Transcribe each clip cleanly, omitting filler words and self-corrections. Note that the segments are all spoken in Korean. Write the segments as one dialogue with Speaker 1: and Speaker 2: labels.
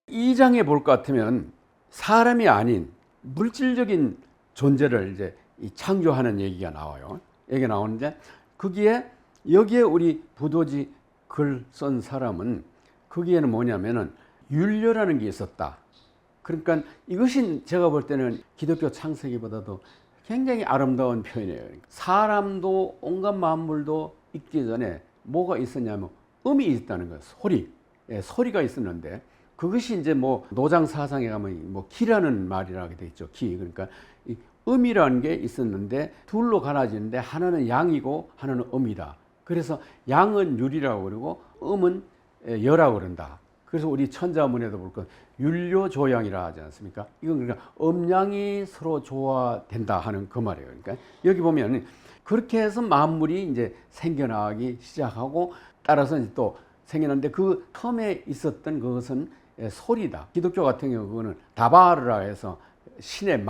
Speaker 1: 이 장에 볼 것 같으면 사람이 아닌 물질적인 존재를 이제 창조하는 얘기가 나와요. 얘기가 나오는데 여기에 우리 부도지 글 쓴 사람은 거기에는 뭐냐면은 율료라는 게 있었다. 그러니까 이것이 제가 볼 때는 기독교 창세기보다도 굉장히 아름다운 표현이에요. 사람도 온갖 만물도 있기 전에 뭐가 있었냐면 음이 있다는 거예요. 소리가 있었는데 그것이 이제 뭐 노장 사상에 가면 뭐 기라는 말이라고 돼 있죠. 기. 그러니까 이 음이라는 게 있었는데 둘로 갈라지는데 하나는 양이고 하나는 음이다. 그래서 양은 율이라고 그러고 음은 여라고 그런다. 그래서 우리 천자문에도 볼 것 율료조양이라 하지 않습니까? 이건 그러니까 음양이 서로 조화된다 하는 그 말이에요. 그러니까 여기 보면 그렇게 해서 만물이 이제 생겨나기 시작하고 따라서 이제 또 생겨났는데 그 처음에 있었던 그것은 소리다. 기독교 같은 경우 그거는 다바르라 해서 신의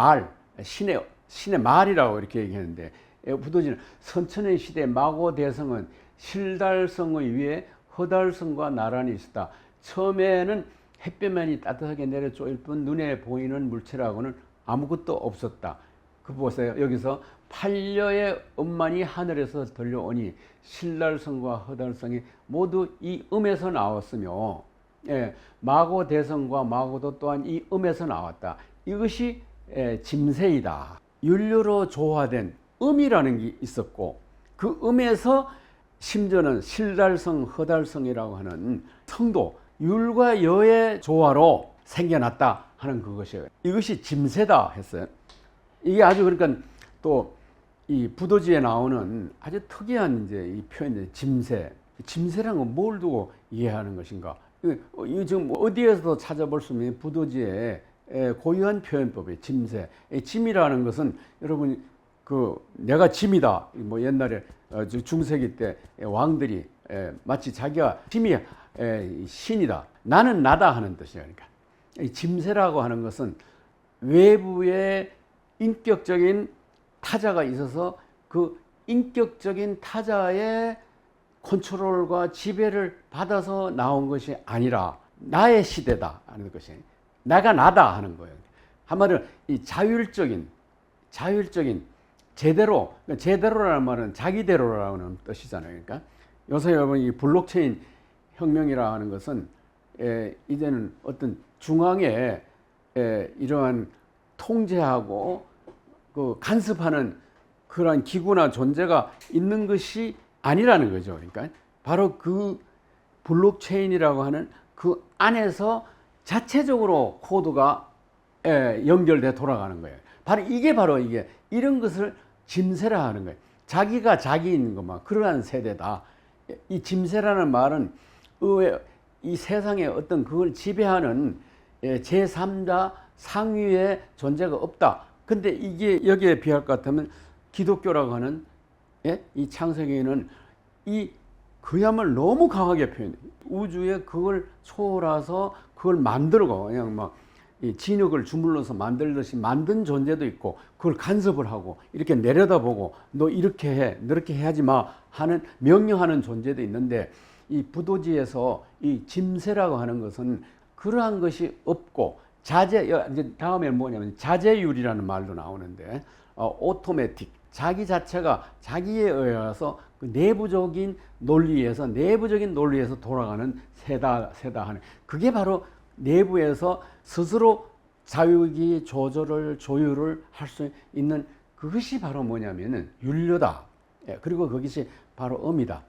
Speaker 1: 말이라고 이렇게 얘기하는데 부도지는 선천의 시대 마고 대성은 실달성의 위에 허달성과 나란히 있었다. 처음에는 햇볕만이 따뜻하게 내려 쪼일 뿐 눈에 보이는 물체라고는 아무것도 없었다. 그 보세요. 여기서 팔려의 음만이 하늘에서 들려오니 실달성과 허달성이 모두 이 음에서 나왔으며 마고 대성과 마고도 또한 이 음에서 나왔다. 이것이 짐세이다. 율료로 조화된 음이라는 게 있었고 그 음에서 심지어는 실달성, 허달성이라고 하는 성도 율과 여의 조화로 생겨났다 하는 그것이에요. 이것이 짐세다 했어요. 이게 아주 그러니까 또 이 부도지에 나오는 아주 특이한 이제 이 표현이 짐세. 짐세라는 건 뭘 두고 이해하는 것인가? 이 지금 어디에서도 찾아볼 수 있는 부도지의 고유한 표현법이에요. 짐세. 짐이라는 것은 여러분 그 내가 짐이다. 뭐 옛날에 중세기 때 왕들이 마치 자기가 짐이 신이다. 나는 나다 하는 뜻이에요. 그러니까 짐세라고 하는 것은 외부의 인격적인 타자가 있어서 그 인격적인 타자의 컨트롤과 지배를 받아서 나온 것이 아니라 나의 시대다 하는 것이 내가 나다 하는 거예요. 한마디로 이 자율적인 제대로라는 말은 자기대로라는 뜻이잖아요. 그러니까 요새 여러분 이 블록체인 혁명이라 하는 것은 이제는 어떤 중앙에 이러한 통제하고 그 간섭하는 그러한 기구나 존재가 있는 것이 아니라는 거죠. 그러니까 바로 그 블록체인이라고 하는 그 안에서 자체적으로 코드가 연결돼 돌아가는 거예요. 바로 이게 이런 것을 짐세라 하는 거예요. 자기가 자기인 것만 그러한 세대다. 이 짐세라는 말은 이 세상에 어떤 그걸 지배하는 제3자 상위의 존재가 없다. 근데 이게 여기에 비할 것 같으면 기독교라고 하는 이 창세기는 이 그야말로 너무 강하게 표현해요. 우주에 그걸 초월해서 그걸 만들고 그냥 막 이 진흙을 주물러서 만들듯이 만든 존재도 있고 그걸 간섭을 하고 이렇게 내려다보고 너 이렇게 해, 너렇게 해야지 마 하는 명령하는 존재도 있는데 이 부도지에서 이 짐세라고 하는 것은 그러한 것이 없고 이제 다음에 뭐냐면 자제율이라는 말도 나오는데 오토매틱 자기 자체가 자기에 의해서 그 내부적인 논리에서 돌아가는 세다 하는 그게 바로 내부에서 스스로 자유기 조절을 조율을 할 수 있는 그것이 바로 뭐냐면은 율료다. 그리고 그것이 바로 음이다.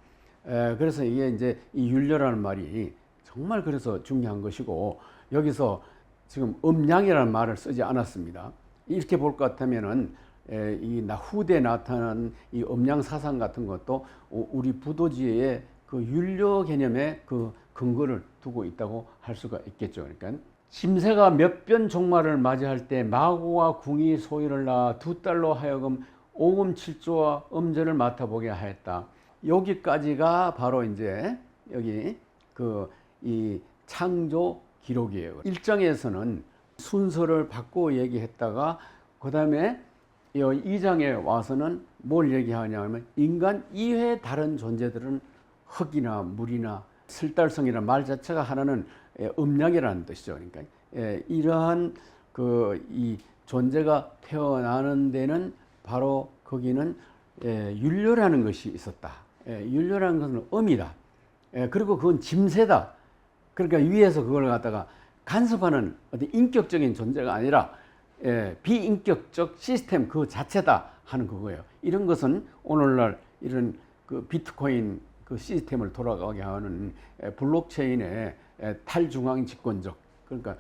Speaker 1: 그래서 이게 이제 이 율료라는 말이 정말 그래서 중요한 것이고 여기서 지금 음양이라는 말을 쓰지 않았습니다. 이렇게 볼 것 같으면은 후대에 나타난 이 음양 사상 같은 것도 우리 부도지의 그 율료 개념의 그 근거를 두고 있다고 할 수가 있겠죠. 그러니까 짐세가 몇 변 종말을 맞이할 때 마고와 궁이 소위를 낳아 두 딸로 하여금 오금 칠조와 음절을 맡아보게 하였다. 여기까지가 바로 이제 여기 이 창조 기록이에요. 1장에서는 순서를 바꾸어 얘기했다가 그 다음에 2장에 와서는 뭘 얘기하냐면 인간 이외의 다른 존재들은 흙이나 물이나 슬달성이라는 말 자체가 하나는 음량이라는 뜻이죠. 그러니까 이러한 이 존재가 태어나는 데는 바로 거기는 윤료라는 것이 있었다. 윤료라는 것은 음이다. 그리고 그건 짐새다. 그러니까 위에서 그걸 갖다가 간섭하는 어떤 인격적인 존재가 아니라 비인격적 시스템 그 자체다 하는 그거예요. 이런 것은 오늘날 이런 그 비트코인 그 시스템을 돌아가게 하는 블록체인의 탈중앙 집권적, 그러니까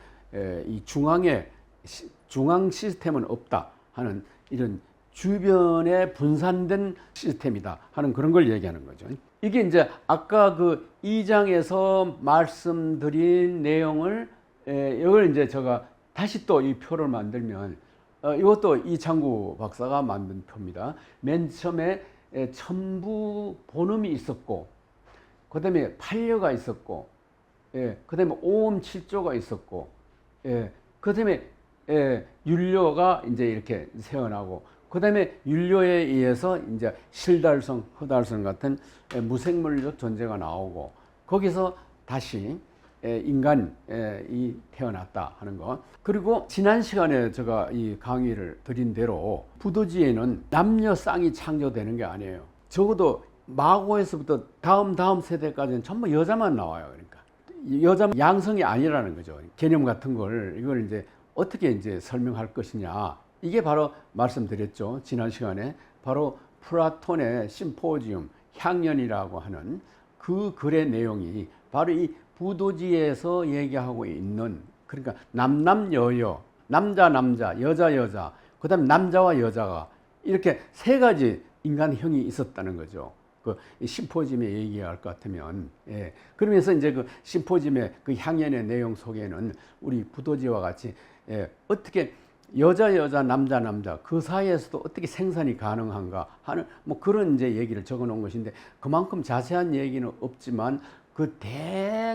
Speaker 1: 이 중앙 시스템은 없다 하는 이런 주변에 분산된 시스템이다 하는 그런 걸 얘기하는 거죠. 이게 이제 아까 그 2장에서 말씀드린 내용을 이걸 이제 제가 다시 또 이 표를 만들면 이것도 이창구 박사가 만든 표입니다. 맨 처음에 천부 본음이 있었고, 그 다음에 판려가 있었고, 그 다음에 오음 칠조가 있었고, 그 다음에 윤료가 이제 이렇게 세어나고, 그 다음에 윤료에 의해서 이제 실달성, 흑달성 같은 무생물적 존재가 나오고, 거기서 다시 인간이 태어났다 하는 거. 그리고 지난 시간에 제가 이 강의를 드린 대로 부도지에는 남녀 쌍이 창조되는 게 아니에요. 적어도 마고에서부터 다음 세대까지는 전부 여자만 나와요. 그러니까 여자 양성이 아니라는 거죠. 개념 같은 걸 이걸 이제 어떻게 이제 설명할 것이냐. 이게 바로 말씀드렸죠. 지난 시간에 바로 플라톤의 심포지움 향연이라고 하는 그 글의 내용이 바로 이 부도지에서 얘기하고 있는, 그러니까 남남여여, 남자 여자, 그 다음에 남자와 여자가 이렇게 세 가지 인간형이 있었다는 거죠. 그 심포지움에 얘기할 것 같으면. 그러면서 이제 그 심포지움의 그 향연의 내용 속에는 우리 부도지와 같이 어떻게 여자, 남자 그 사이에서도 어떻게 생산이 가능한가 하는 뭐 그런 이제 얘기를 적어 놓은 것인데, 그만큼 자세한 얘기는 없지만 그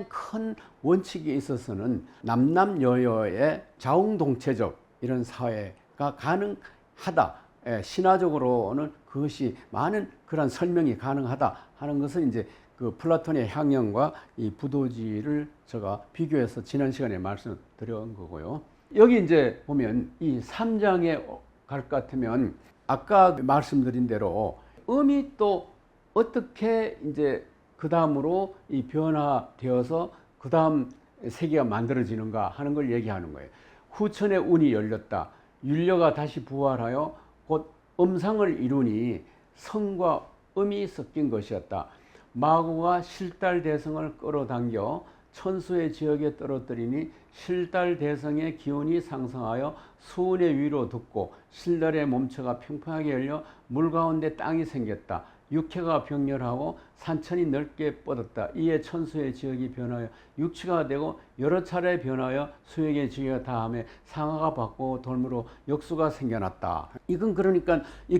Speaker 1: 큰 원칙에 있어서는 남남여여의 자웅동체적 이런 사회가 가능하다. 신화적으로는 그것이 많은 그런 설명이 가능하다 하는 것은 이제 그 플라톤의 향연과 이 부도지를 제가 비교해서 지난 시간에 말씀드린 거고요. 여기 이제 보면 이 3장에 갈 것 같으면 아까 말씀드린 대로 음이 또 어떻게 이제 그 다음으로 이 변화되어서 그 다음 세계가 만들어지는가 하는 걸 얘기하는 거예요. 후천의 운이 열렸다. 윤료가 다시 부활하여 곧 음상을 이루니 성과 음이 섞인 것이었다. 마구가 실달대성을 끌어당겨 천수의 지역에 떨어뜨리니 실달대성의 기운이 상승하여 수운의 위로 돋고 실달의 몸체가 평평하게 열려 물 가운데 땅이 생겼다. 육해가 병렬하고 산천이 넓게 뻗었다. 이에 천수의 지역이 변하여 육지가 되고 여러 차례 변하여 수역의 지역이 다음에 상하가 바꾸고 돌무로 역수가 생겨났다. 이건 그러니까 이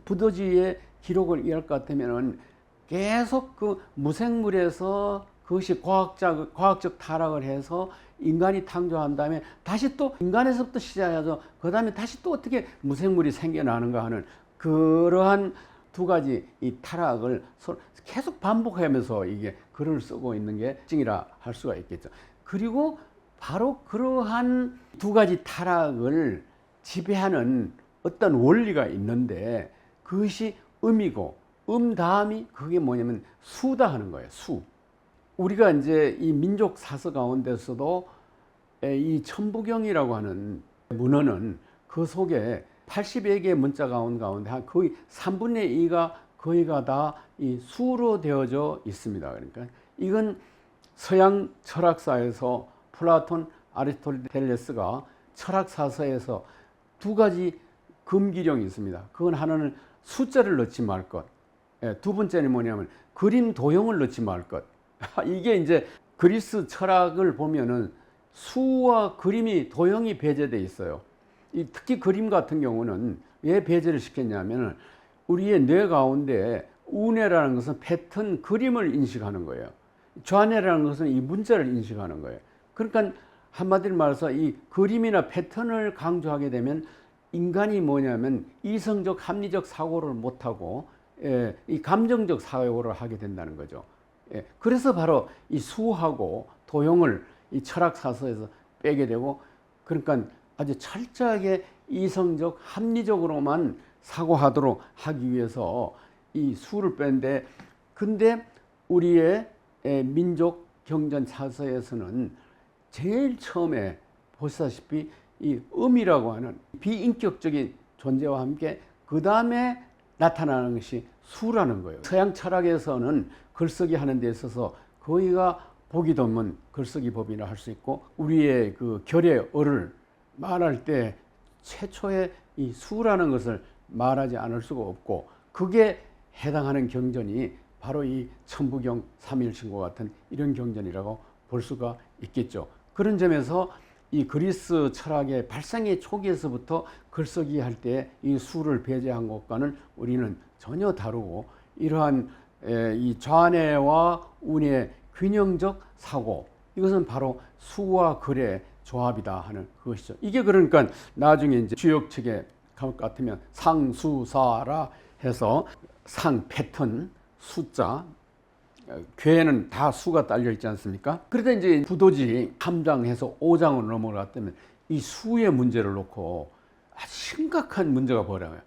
Speaker 1: 부도지의 기록을 이해할 것 같으면은 계속 그 무생물에서 그것이 과학적 타락을 해서 인간이 탄생한 다음에 다시 또 인간에서부터 시작해서 그 다음에 다시 또 어떻게 무생물이 생겨나는가 하는 그러한 두 가지 이 타락을 계속 반복하면서 이게 글을 쓰고 있는 게 특징이라 할 수가 있겠죠. 그리고 바로 그러한 두 가지 타락을 지배하는 어떤 원리가 있는데 그것이 음이고 다음이 그게 뭐냐면 수다 하는 거예요. 수. 우리가 이제 이 민족 사서 가운데서도 이 천부경이라고 하는 문헌은 그 속에 80여 개의 문자 가운데 한 거의 3분의 2가 거의가 다 이 수로 되어져 있습니다. 그러니까 이건 서양 철학사에서 플라톤, 아리스토텔레스가 철학사서에서 두 가지 금기령이 있습니다. 그건 하나는 숫자를 넣지 말 것. 두 번째는 뭐냐면 그림 도형을 넣지 말 것. 이게 이제 그리스 철학을 보면은 수와 그림이 도형이 배제돼 있어요. 특히 그림 같은 경우는 왜 배제를 시켰냐면 우리의 뇌 가운데 우뇌라는 것은 패턴 그림을 인식하는 거예요. 좌뇌라는 것은 이 문자를 인식하는 거예요. 그러니까 한마디로 말해서 이 그림이나 패턴을 강조하게 되면 인간이 뭐냐면 이성적 합리적 사고를 못하고 이 감정적 사고를 하게 된다는 거죠. 그래서 바로 이 수하고 도형을 이 철학 사서에서 빼게 되고, 그러니까 아주 철저하게 이성적 합리적으로만 사고하도록 하기 위해서 이 수를 뺀데, 근데 우리의 민족 경전 사서에서는 제일 처음에 보시다시피 이 음이라고 하는 비인격적인 존재와 함께 그 다음에 나타나는 것이 수라는 거예요. 서양 철학에서는 글쓰기 하는 데 있어서 거의가 보기 드문 글쓰기 법이라 할 수 있고, 우리의 그 결의 어를 말할 때 최초의 이 수라는 것을 말하지 않을 수가 없고, 그게 해당하는 경전이 바로 이 천부경 삼일신과 같은 이런 경전이라고 볼 수가 있겠죠. 그런 점에서 이 그리스 철학의 발상의 초기에서부터 글쓰기 할 때 이 수를 배제한 것과는 우리는 전혀 다르고, 이러한 이 좌뇌와 우뇌의 균형적 사고, 이것은 바로 수와 글의 조합이다 하는 그것이죠. 이게 그러니까 나중에 이제 주역책에 같으면 상수사라 해서 상 패턴, 숫자, 괴에는 다 수가 딸려 있지 않습니까? 그러다 이제 부도지 3장에서 5장으로 넘어갔다면 이 수의 문제를 놓고 아주 심각한 문제가 벌어요.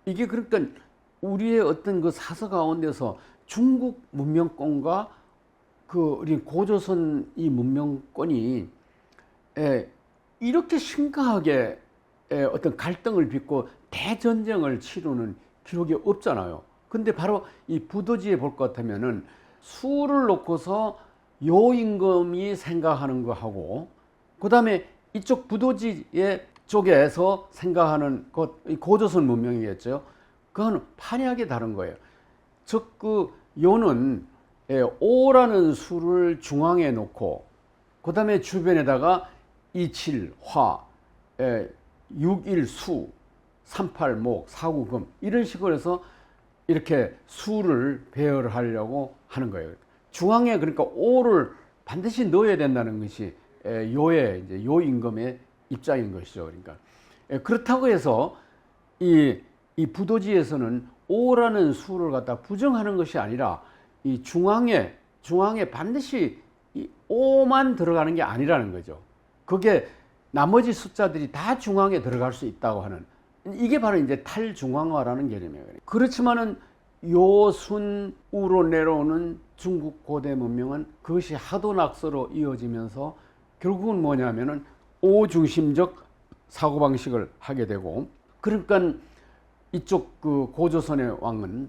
Speaker 1: 이게 그러니까 우리의 어떤 그 사서 가운데서 중국 문명권과 그 우리 고조선 이 문명권이 이렇게 심각하게 어떤 갈등을 빚고 대전쟁을 치르는 기록이 없잖아요. 근데 바로 이 부도지에 볼 것 같으면은 수를 놓고서 요임금이 생각하는 거하고, 그 다음에 이쪽 부도지의 쪽에서 생각하는 것, 고조선 문명이겠죠. 그건 판이하게 다른 거예요. 즉, 그 요는 오라는 수를 중앙에 놓고, 그 다음에 주변에다가 27, 화, 61, 수, 38, 목, 49, 금, 이런 식으로 해서 이렇게 수를 배열하려고 하는 거예요. 중앙에 그러니까 오를 반드시 넣어야 된다는 것이 요의 이제 요임금의 입장인 것이죠. 그러니까 그렇다고 해서 이 부도지에서는 오라는 수를 갖다 부정하는 것이 아니라 이 중앙에 반드시 이 오만 들어가는 게 아니라는 거죠. 그게 나머지 숫자들이 다 중앙에 들어갈 수 있다고 하는, 이게 바로 이제 탈중앙화라는 개념이에요. 그렇지만은 요순우로 내려오는 중국 고대 문명은 그것이 하도 낙서로 이어지면서 결국은 뭐냐면은 오중심적 사고방식을 하게 되고, 그러니까 이쪽 그 고조선의 왕은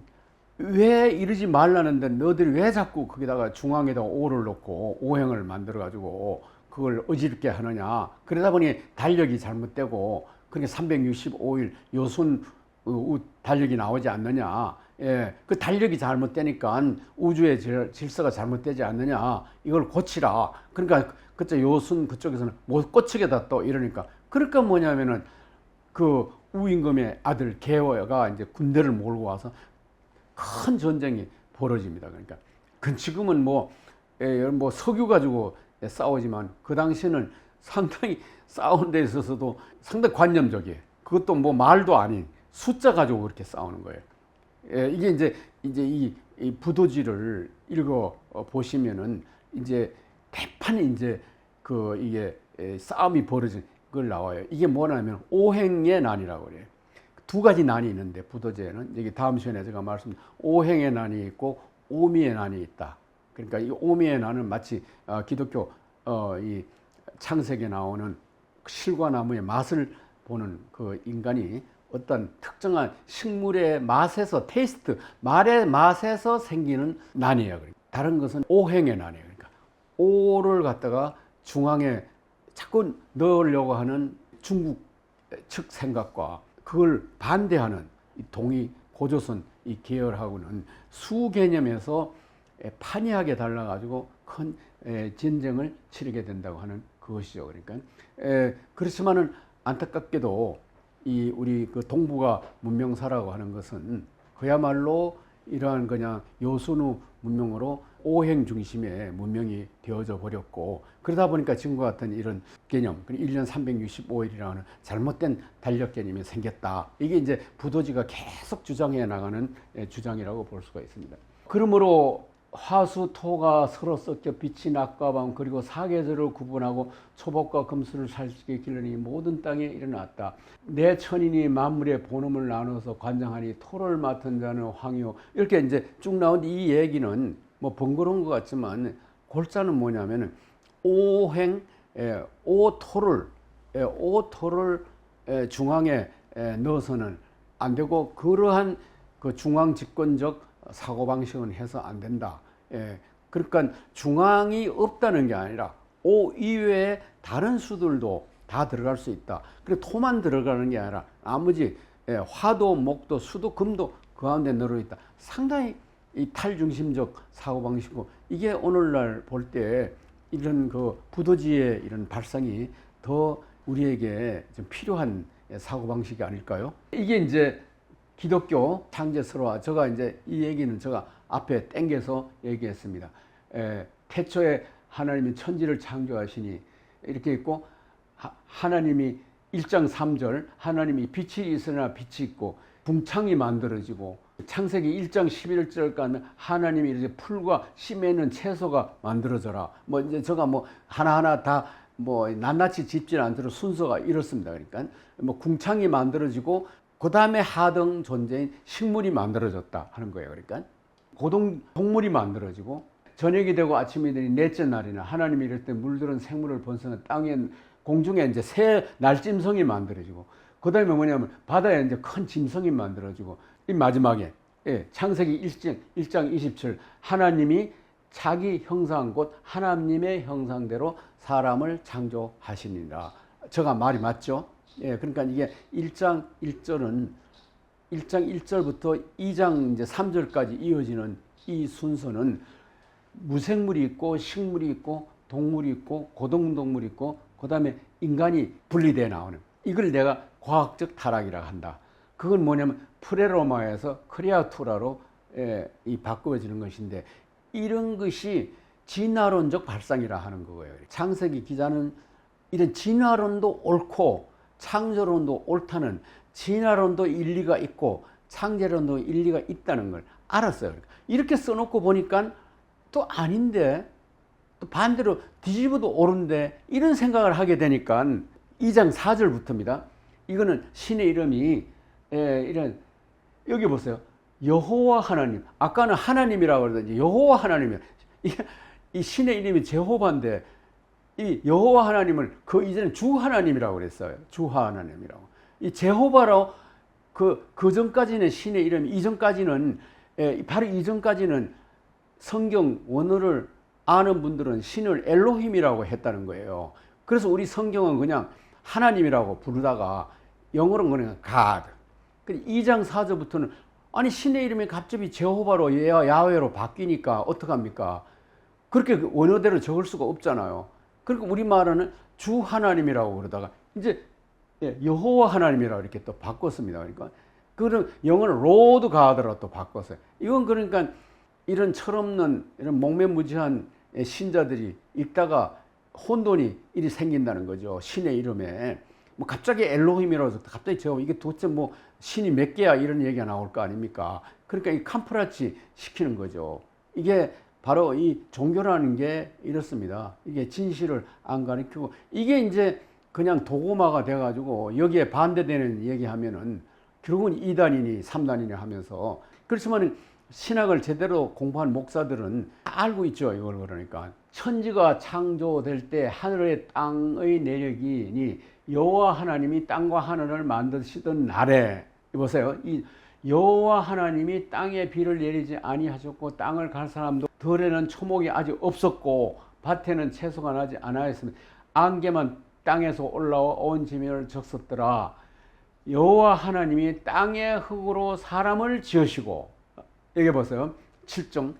Speaker 1: 왜 이러지 말라는데 너희들이 왜 자꾸 거기다가 중앙에다 오를 놓고 오행을 만들어 가지고 그걸 어지럽게 하느냐. 그러다 보니 달력이 잘못되고, 그러니까 365일 요순 달력이 나오지 않느냐. 그 달력이 잘못되니까 우주의 질서가 잘못되지 않느냐. 이걸 고치라. 그러니까 그쪽 요순 그쪽에서는 못 고치겠다 또 이러니까. 그러니까 뭐냐면은 그 우임금의 아들 계어가 이제 군대를 몰고 와서 큰 전쟁이 벌어집니다. 그러니까 지금은 뭐 석유 가지고 싸우지만 그 당시에는 상당히 싸우는 데 있어서도 상당히 관념적이에요. 그것도 뭐 말도 아닌 숫자 가지고 그렇게 싸우는 거예요. 이게 이제 이 부도지를 읽어 보시면은 이제 대판이 이제 그 이게 싸움이 벌어진 걸 나와요. 이게 뭐냐면 오행의 난이라고 그래요. 두 가지 난이 있는데 부도지에는 여기 다음 시간에 제가 말씀드린 오행의 난이 있고 오미의 난이 있다. 그러니까 이 오미의 난은 마치 기독교 이 창세기에 나오는 실과나무의 맛을 보는 그 인간이 어떤 특정한 식물의 맛에서 테이스트, 말의 맛에서 생기는 난이에요. 다른 것은 오행의 난이에요. 그러니까 오를 갖다가 중앙에 자꾸 넣으려고 하는 중국 측 생각과 그걸 반대하는 이 동이 고조선 이 계열하고는 수 개념에서 판이하게 달라가지고 큰 전쟁을 치르게 된다고 하는 그것이죠. 그러니까 그렇지만은 안타깝게도 이 우리 그 동북아 문명사라고 하는 것은 그야말로 이러한 그냥 요선우 문명으로 오행 중심의 문명이 되어져 버렸고, 그러다 보니까 지금과 같은 이런 개념, 1년 365일이라는 잘못된 달력 개념이 생겼다. 이게 이제 부도지가 계속 주장해 나가는 주장이라고 볼 수가 있습니다. 그러므로 화수토가 서로 섞여 빛이 낮과 밤 그리고 사계절을 구분하고 초복과 금수를 살찌게 기르니 모든 땅에 일어났다. 내 천인이 만물의 본음을 나눠서 관장하니 토를 맡은 자는 황요. 이렇게 이제 쭉 나온 이 얘기는 뭐 번거로운 것 같지만 골자는 뭐냐면은 오행 오토를 중앙에 넣어서는 안 되고, 그러한 그 중앙 집권적 사고방식은 해서 안 된다. 그러니까 중앙이 없다는 게 아니라 오 이외에 다른 수들도 다 들어갈 수 있다. 그리고 토만 들어가는 게 아니라 나머지 화도, 목도, 수도, 금도 그 가운데 들어 있다. 상당히 이 탈중심적 사고방식이고, 이게 오늘날 볼 때 이런 그 부도지의 이런 발상이 더 우리에게 좀 필요한 사고방식이 아닐까요? 이게 이제 기독교 창제설화, 제가 이제 이 얘기는 제가 앞에 땡겨서 얘기했습니다. 태초에 하나님이 천지를 창조하시니 이렇게 있고, 하나님이 1장 3절 하나님이 빛이 있으나 빛이 있고 궁창이 만들어지고, 창세기 1장 11절까지 하나님이 이렇게 풀과 씨 맺는 채소가 만들어져라. 뭐 이제 제가 뭐 하나하나 다 뭐 낱낱이 짓지는 않도록 순서가 이렇습니다. 그러니까 뭐 궁창이 만들어지고 그 다음에 하등 존재인 식물이 만들어졌다 하는 거예요. 그러니까 고동 동물이 만들어지고, 저녁이 되고 아침이 되니 넷째 날이나 하나님이 이럴 때 물들은 생물을 번성한 땅에 공중에 이제 새 날짐승이 만들어지고, 그 다음에 뭐냐면 바다에 이제 큰 짐승이 만들어지고, 이 마지막에 창세기 1장 27 하나님이 자기 형상 곧 하나님의 형상대로 사람을 창조하시니라. 제가 말이 맞죠? 그러니까 이게 1장 1절은 1장 1절부터 2장 이제 3절까지 이어지는 이 순서는 무생물이 있고 식물이 있고 동물이 있고 고등동물이 있고 그 다음에 인간이 분리되어 나오는, 이걸 내가 과학적 타락이라고 한다. 그건 뭐냐면 프레로마에서 크리아투라로 이 바꾸어지는 것인데, 이런 것이 진화론적 발상이라 하는 거예요. 창세기 기자는 이런 진화론도 옳고 창조론도 옳다는, 진화론도 일리가 있고 창조론도 일리가 있다는 걸 알았어요. 이렇게 써놓고 보니까 또 아닌데, 또 반대로 뒤집어도 옳은데, 이런 생각을 하게 되니까 2장 4절부터입니다. 이거는 신의 이름이 이런, 여기 보세요. 여호와 하나님. 아까는 하나님이라고 그러더니 여호와 하나님이야. 이 신의 이름이 제호바인데, 이 여호와 하나님을 그 이전에 주 하나님이라고 그랬어요. 주 하나님이라고. 이 제호바로 그 전까지는 신의 이름, 이전까지는 바로 이전까지는 성경 원어를 아는 분들은 신을 엘로힘이라고 했다는 거예요. 그래서 우리 성경은 그냥 하나님이라고 부르다가 영어로는 그냥 God. 2장 4절부터는 아니 신의 이름이 갑자기 제호바로 야훼로 바뀌니까 어떡합니까? 그렇게 원어대로 적을 수가 없잖아요. 그러니까 우리말은 주 하나님이라고 그러다가 이제 여호와 하나님이라고 이렇게 또 바꿨습니다. 그러니까 그런 영어는 로드 가드로 또 바꿨어요. 이건 그러니까 이런 철없는 이런 목매무지한 신자들이 읽다가 혼돈이 일이 생긴다는 거죠. 신의 이름에 뭐 갑자기 엘로힘이라고 해서 갑자기 제가 이게 도대체 뭐 신이 몇 개야 이런 얘기가 나올 거 아닙니까? 그러니까 이 캄프라치 시키는 거죠. 이게 바로 이 종교라는 게 이렇습니다. 이게 진실을 안 가리키고, 이게 이제 그냥 도구마가 돼가지고 여기에 반대되는 얘기하면은 결국은 2단이니 3단이니 하면서, 그렇지만 신학을 제대로 공부한 목사들은 알고 있죠. 이걸. 그러니까 천지가 창조될 때 하늘의 땅의 내력이니 여호와 하나님이 땅과 하늘을 만드시던 날에, 보세요. 이 여호와 하나님이 땅에 비를 내리지 아니하셨고 땅을 갈 사람도 들에는 초목이 아직 없었고 밭에는 채소가 나지 않았으면 안개만 땅에서 올라와 온 지면을 적셨더라. 여호와 하나님이 땅의 흙으로 사람을 지으시고, 여기 보세요. 7절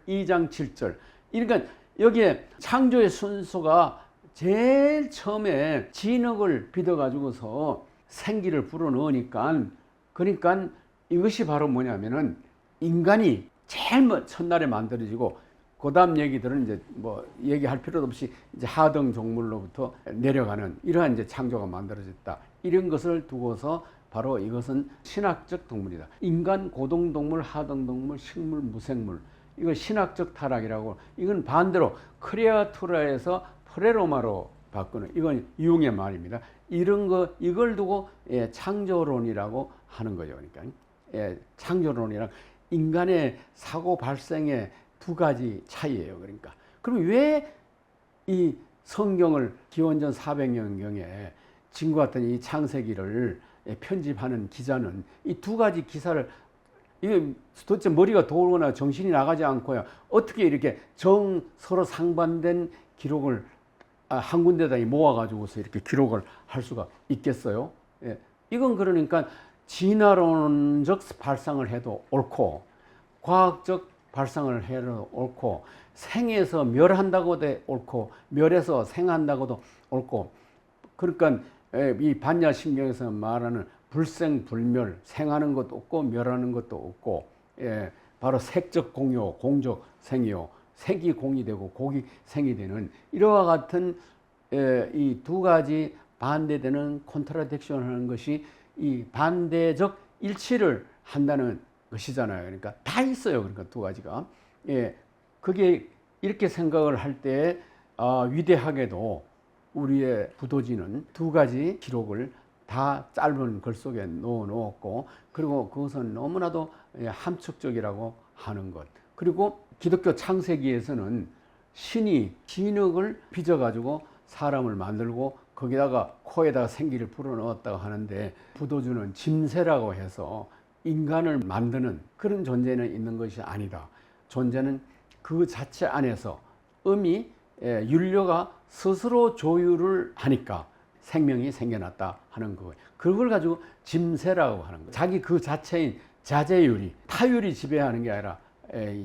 Speaker 1: 2장 7절. 그러니까 여기에 창조의 순서가 제일 처음에 진흙을 빚어 가지고서 생기를 불어넣으니까, 그러니까 이것이 바로 뭐냐면은 인간이 제일 첫날에 만들어지고 그다음 얘기들은 이제 뭐 얘기할 필요도 없이 이제 하등 종물로부터 내려가는 이러한 이제 창조가 만들어졌다. 이런 것을 두고서 바로 이것은 신학적 동물이다. 인간, 고등동물, 하등동물, 식물, 무생물. 이걸 신학적 타락이라고. 이건 반대로 크레아투라에서 프레로마로 바꾸는 이건 유흥의 말입니다. 이런 거 이걸 두고 창조론이라고 하는 거죠. 그러니까 창조론이랑 인간의 사고 발생의 두 가지 차이예요. 그러니까 그럼 왜 이 성경을 기원전 400년경에 지금과 같은 이 창세기를 편집하는 기자는 이 두 가지 기사를 이게 도대체 머리가 돌거나 정신이 나가지 않고요. 어떻게 이렇게 서로 상반된 기록을 한 군데다 모아가지고서 이렇게 기록을 할 수가 있겠어요? 예. 이건 그러니까 진화론적 발상을 해도 옳고, 과학적 발상을 해도 옳고, 생에서 멸한다고도 옳고, 멸해서 생한다고도 옳고, 그러니까 이 반야신경에서 말하는 불생불멸, 생하는 것도 없고 멸하는 것도 없고, 바로 색적 공요, 공적 생이요, 색이 공이 되고 곡이 생이 되는 이와 같은 이 두 가지 반대되는 콘트라딕션 하는 것이 이 반대적 일치를 한다는 것이잖아요. 그러니까 다 있어요. 그러니까 두 가지가. 그게 이렇게 생각을 할 때 위대하게도 우리의 부도지는 두 가지 기록을 다 짧은 글 속에 넣어 놓았고, 그리고 그것은 너무나도 함축적이라고 하는 것. 그리고 기독교 창세기에서는 신이 진흙을 빚어가지고 사람을 만들고 거기다가 코에다가 생기를 불어넣었다고 하는데, 부도주는 짐새라고 해서 인간을 만드는 그런 존재는 있는 것이 아니다. 존재는 그 자체 안에서 윤료가 스스로 조율을 하니까 생명이 생겨났다 하는 거예요. 그걸 가지고 짐새라고 하는 거예요. 자기 그 자체인 자제율이, 타율이 지배하는 게 아니라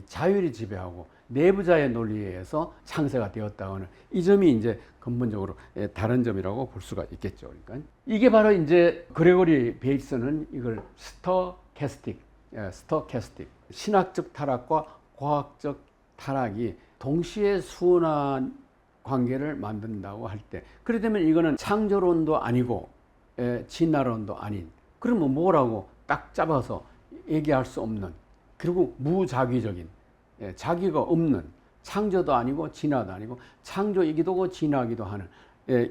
Speaker 1: 자율이 지배하고 내부자의 논리에 의해서 창세가 되었다고 하는 이 점이 이제 근본적으로 다른 점이라고 볼 수가 있겠죠. 그러니까 이게 바로 이제 그레고리 베이츠는 이걸 스토캐스틱, 신학적 타락과 과학적 타락이 동시에 순환 관계를 만든다고 할 때, 그래 되면 이거는 창조론도 아니고 진화론도 아닌, 그러면 뭐라고 딱 잡아서 얘기할 수 없는, 그리고 무자기적인, 자기가 없는, 창조도 아니고 진화도 아니고 창조이기도 하고 진화이기도 하는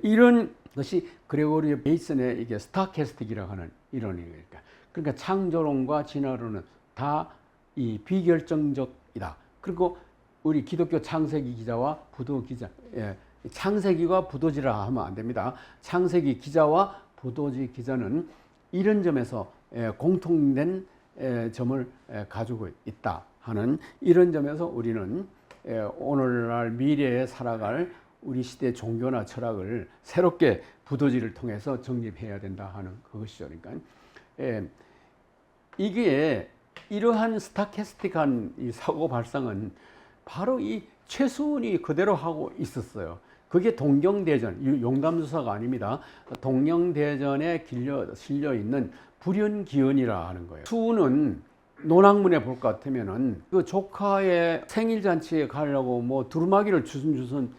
Speaker 1: 이런 것이 그레고리 베이슨의 이게 스토캐스틱이라고 하는 이론이니까. 그러니까 창조론과 진화론은 다 이 비결정적이다. 그리고 우리 기독교 창세기 기자와 부도 기자, 창세기와 부도지라 하면 안 됩니다. 창세기 기자와 부도지 기자는 이런 점에서 공통된 점을 가지고 있다 하는 이런 점에서 우리는 오늘날 미래에 살아갈 우리 시대의 종교나 철학을 새롭게 부도지를 통해서 정립해야 된다 하는 그것이죠. 그러니까 이게 이러한 스토캐스틱한 이 사고 발상은 바로 이 최수훈이 그대로 하고 있었어요. 그게 동경대전, 용담수사가 아닙니다. 동경대전에 실려 있는 불연기언이라 하는 거예요. 수훈은 논학문에 볼 것 같으면은 그 조카의 생일잔치에 가려고 뭐 두루마기를 주섬주섬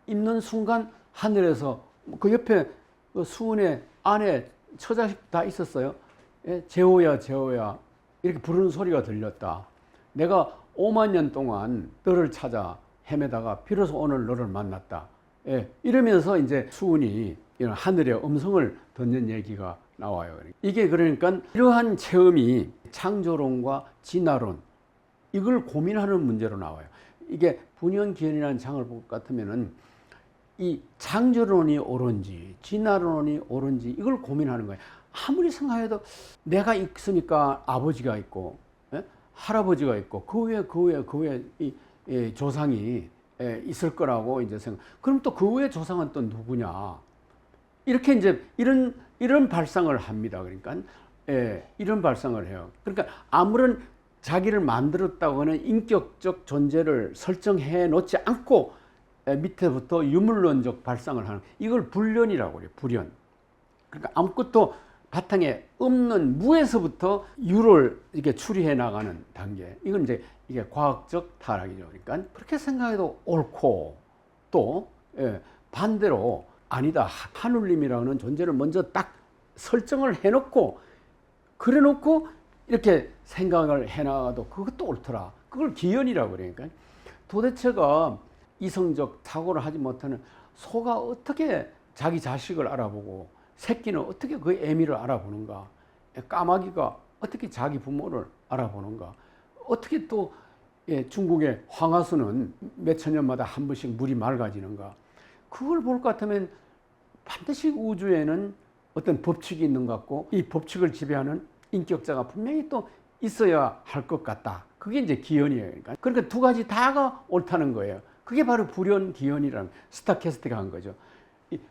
Speaker 1: 입는 순간 하늘에서 그 옆에 그 수훈의 아내 처자식 다 있었어요. 재호야 재호야 이렇게 부르는 소리가 들렸다. 내가 5만 년 동안 너를 찾아 헤매다가 비로소 오늘 너를 만났다. 이러면서 이제 수훈이 이런 하늘의 음성을 듣는 얘기가 나와요. 이게 그러니까 이러한 체험이 창조론과 진화론, 이걸 고민하는 문제로 나와요. 이게 분연기현이라는 장을 볼 것 같으면은 이 창조론이 옳은지 진화론이 옳은지 이걸 고민하는 거예요. 아무리 생각해도 내가 있으니까 아버지가 있고 할아버지가 있고 그 외에 조상이 있을 거라고 이제 생각. 그럼 또 그 외에 조상은 또 누구냐? 이렇게 이제 이런 발상을 합니다. 그러니까 이런 발상을 해요. 그러니까 아무런 자기를 만들었다고 하는 인격적 존재를 설정해 놓지 않고 밑에부터 유물론적 발상을 하는, 이걸 불련이라고 해요. 불련. 그러니까 아무것도 바탕에 없는 무에서부터 유를 이렇게 추리해 나가는 단계. 이건 이제 이게 과학적 타락이죠. 그러니까 그렇게 생각해도 옳고 또 반대로 아니다. 하느님이라는 존재를 먼저 딱 설정을 해놓고 그래놓고 이렇게 생각을 해나가도 그것도 옳더라. 그걸 기연이라고 그러니까 도대체가 이성적 사고를 하지 못하는 소가 어떻게 자기 자식을 알아보고 새끼는 어떻게 그 애미를 알아보는가? 까마귀가 어떻게 자기 부모를 알아보는가? 어떻게 또 중국의 황하수는 몇천 년마다 한 번씩 물이 맑아지는가? 그걸 볼 것 같으면 반드시 우주에는 어떤 법칙이 있는 것 같고 이 법칙을 지배하는 인격자가 분명히 또 있어야 할 것 같다. 그게 이제 기연이에요. 그러니까 두 가지 다가 옳다는 거예요. 그게 바로 불연기연이라는 스타캐스틱한 거죠.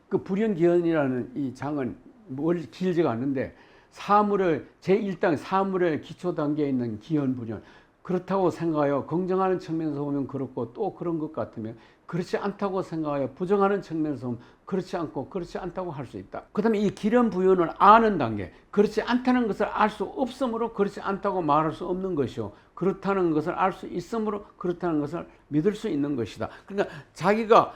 Speaker 1: 그 불연기연이라는 이 장은 멀리 길지가 않는데 사물을 제1당 사물의 기초 단계에 있는 기연 불연 그렇다고 생각하여 긍정하는 측면에서 보면 그렇고 또 그런 것 같으면 그렇지 않다고 생각하여 부정하는 측면에서 보면 그렇지 않고 그렇지 않다고 할 수 있다. 그 다음에 이 기연 불연을 아는 단계 그렇지 않다는 것을 알 수 없으므로 그렇지 않다고 말할 수 없는 것이요 그렇다는 것을 알 수 있으므로 그렇다는 것을 믿을 수 있는 것이다. 그러니까 자기가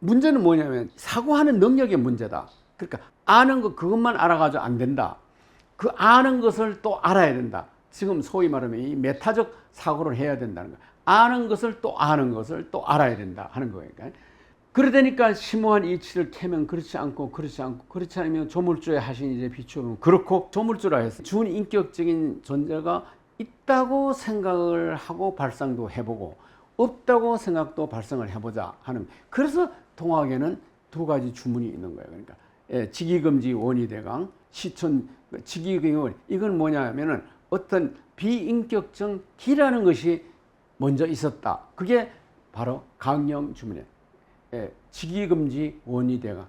Speaker 1: 문제는 뭐냐면 사고하는 능력의 문제다. 그러니까 아는 것 그것만 알아가지고 안 된다. 그 아는 것을 또 알아야 된다. 지금 소위 말하면 이 메타적 사고를 해야 된다는 거예요. 아는 것을 또 아는 것을 또 알아야 된다 하는 거예요. 그러다니까 심오한 이치를 캐면 그렇지 않고 그렇지 않고 그렇지 않으면 조물주의 하신 이제 비추면 그렇고 조물주라 해서 준인격적인 존재가 있다고 생각을 하고 발상도 해보고 없다고 생각도 발상을 해보자 하는 그래서 동학에는 두 가지 주문이 있는 거예요. 그러니까 직이금지 원이대강 시천 직이금지 이건 뭐냐면은 어떤 비인격적 기라는 것이 먼저 있었다. 그게 바로 강령 주문이에요. 직이금지 원이대강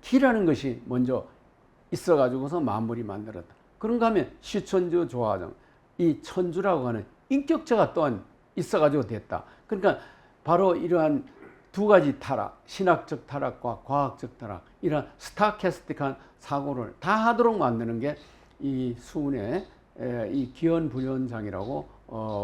Speaker 1: 기라는 것이 먼저 있어가지고서 만물이 만들었다. 그런가 하면 시천주 조화정 이 천주라고 하는 인격자가 또한 있어가지고 됐다. 그러니까 바로 이러한 두 가지 타락, 신학적 타락과 과학적 타락, 이런 스타캐스틱한 사고를 다 하도록 만드는 게 이 수운의 이 기연불연장이라고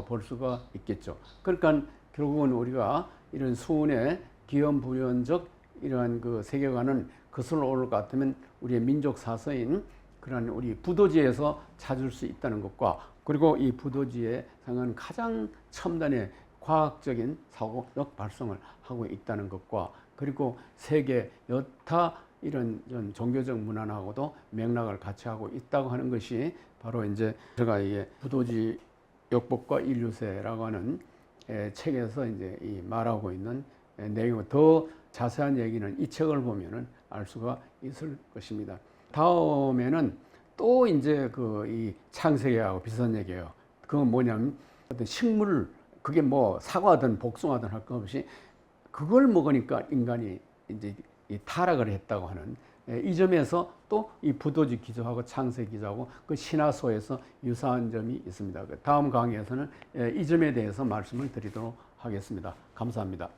Speaker 1: 볼 수가 있겠죠. 그러니까 결국은 우리가 이런 수운의 기연불연적 이러한 그 세계관은 거슬러 올 것 같으면 우리의 민족 사서인 그런 우리 부도지에서 찾을 수 있다는 것과 그리고 이 부도지의 상은 가장 첨단의 과학적인 사고력 발성을 하고 있다는 것과 그리고 세계 여타 이런 종교적 문화하고도 맥락을 같이 하고 있다고 하는 것이 바로 이제 제가 이게 부도지 역법과 인류세라고 하는 책에서 이제 이 말하고 있는 내용 더 자세한 얘기는 이 책을 보면은 알 수가 있을 것입니다. 다음에는 또 이제 그 이 창세기하고 비슷한 얘기예요. 그건 뭐냐면 어떤 식물 그게 뭐 사과든 복숭아든 할 것 없이 그걸 먹으니까 인간이 이제 이 타락을 했다고 하는 이 점에서 또 이 부도지 기조하고 창세 기조하고 그 신화소에서 유사한 점이 있습니다. 다음 강의에서는 이 점에 대해서 말씀을 드리도록 하겠습니다. 감사합니다.